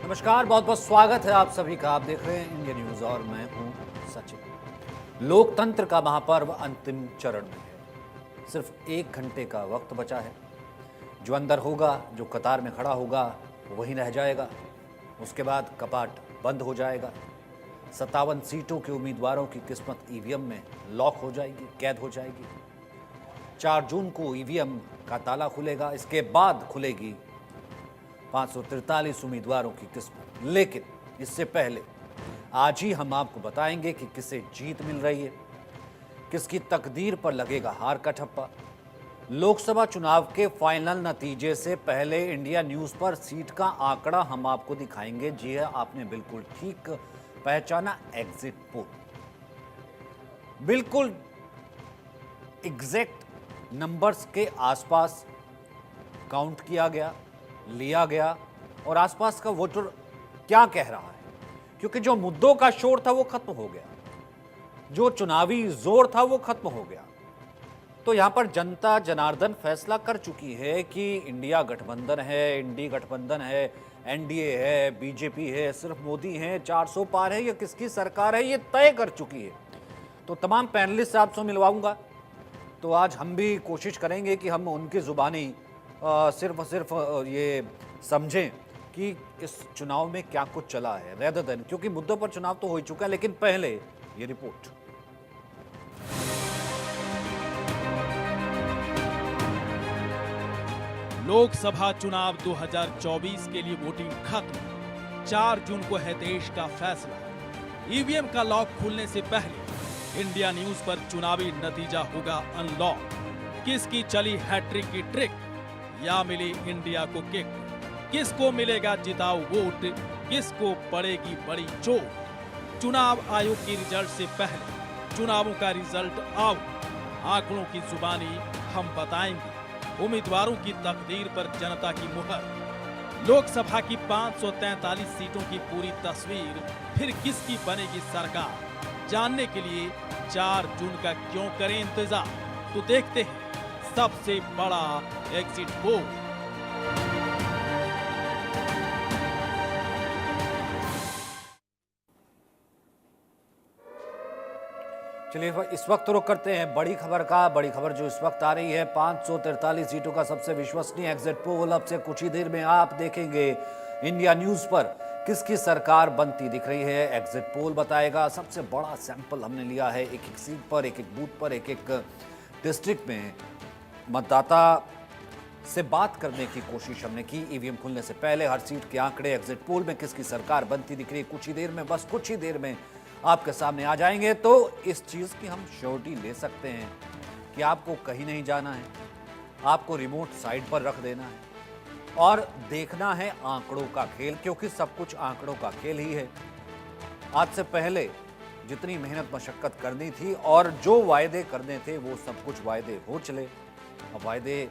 नमस्कार, बहुत बहुत स्वागत है आप सभी का। आप देख रहे हैं इंडिया न्यूज और मैं हूं सचिन। लोकतंत्र का महापर्व अंतिम चरण में है। सिर्फ 1 घंटे का वक्त बचा है। जो अंदर होगा, जो कतार में खड़ा होगा, वो वहीं रह जाएगा। उसके बाद कपाट बंद हो जाएगा। 57 सीटों के उम्मीदवारों की किस्मत ईवीएम में लॉक हो जाएगी, कैद हो जाएगी। 4 जून को ईवीएम का ताला खुलेगा। इसके बाद खुलेगी 543 उम्मीदवारों की किस्मत। लेकिन इससे पहले आज ही हम आपको बताएंगे कि किसे जीत मिल रही है, किसकी तकदीर पर लगेगा हार का ठप्पा। लोकसभा चुनाव के फाइनल नतीजे से पहले इंडिया न्यूज पर सीट का आंकड़ा हम आपको दिखाएंगे। जी है, आपने बिल्कुल ठीक पहचाना, एग्जिट पोल। बिल्कुल एग्जैक्ट नंबर्स के आसपास काउंट किया गया, लिया गया और आसपास का वोटर क्या कह रहा है, क्योंकि जो मुद्दों का शोर था वो खत्म हो गया, जो चुनावी जोर था वो खत्म हो गया। तो यहां पर जनता जनार्दन फैसला कर चुकी है कि इंडिया गठबंधन है, इंडी गठबंधन है, एनडीए है, बीजेपी है, सिर्फ मोदी है, 400 पार है या किसकी सरकार है, ये तय कर चुकी है। तो तमाम पैनलिस्ट से आपसे मिलवाऊंगा। तो आज हम भी कोशिश करेंगे कि हम उनकी जुबानी सिर्फ ये समझें कि इस चुनाव में क्या कुछ चला है, रेदर देन, क्योंकि मुद्दों पर चुनाव तो हो ही चुका है। लेकिन पहले ये रिपोर्ट। लोकसभा चुनाव 2024 के लिए वोटिंग खत्म। 4 जून को है देश का फैसला। ईवीएम का लॉक खुलने से पहले इंडिया न्यूज पर चुनावी नतीजा होगा अनलॉक। किसकी चली हैट्रिक की ट्रिक या मिली इंडिया को किक? किसको मिलेगा जिताऊ वोट? किसको पड़ेगी बड़ी चोट? चुनाव आयोग की रिजल्ट से पहले चुनावों का रिजल्ट आउट। आंकड़ों की जुबानी हम बताएंगे। उम्मीदवारों की तकदीर पर जनता की मुहर। लोकसभा की 543 सीटों की पूरी तस्वीर, फिर किसकी बनेगी सरकार? जानने के लिए 4 जून का क्यों करें इंतजार? तो देखते हैं सबसे बड़ा एग्जिट पोल। चलिए इस वक्त रुक करते हैं बड़ी खबर का। बड़ी खबर जो इस वक्त आ रही है, 543 सीटों का सबसे विश्वसनीय एग्जिट पोल। अब से कुछ ही देर में आप देखेंगे इंडिया न्यूज पर किसकी सरकार बनती दिख रही है। एग्जिट पोल बताएगा। सबसे बड़ा सैंपल हमने लिया है, एक एक सीट पर, एक एक बूथ पर, एक एक डिस्ट्रिक्ट में मतदाता से बात करने की कोशिश हमने की ईवीएम खुलने से पहले। हर सीट के आंकड़े एग्जिट पोल में किसकी सरकार बनती दिख रही है, कुछ ही देर में, बस कुछ ही देर में आपके सामने आ जाएंगे। तो इस चीज की हम श्योरिटी ले सकते हैं कि आपको कहीं नहीं जाना है, आपको रिमोट साइड पर रख देना है और देखना है आंकड़ों का खेल, क्योंकि सब कुछ आंकड़ों का खेल ही है। आज से पहले जितनी मेहनत मशक्कत करनी थी और जो वायदे करने थे वो सब कुछ वायदे हो चले। अब वायदे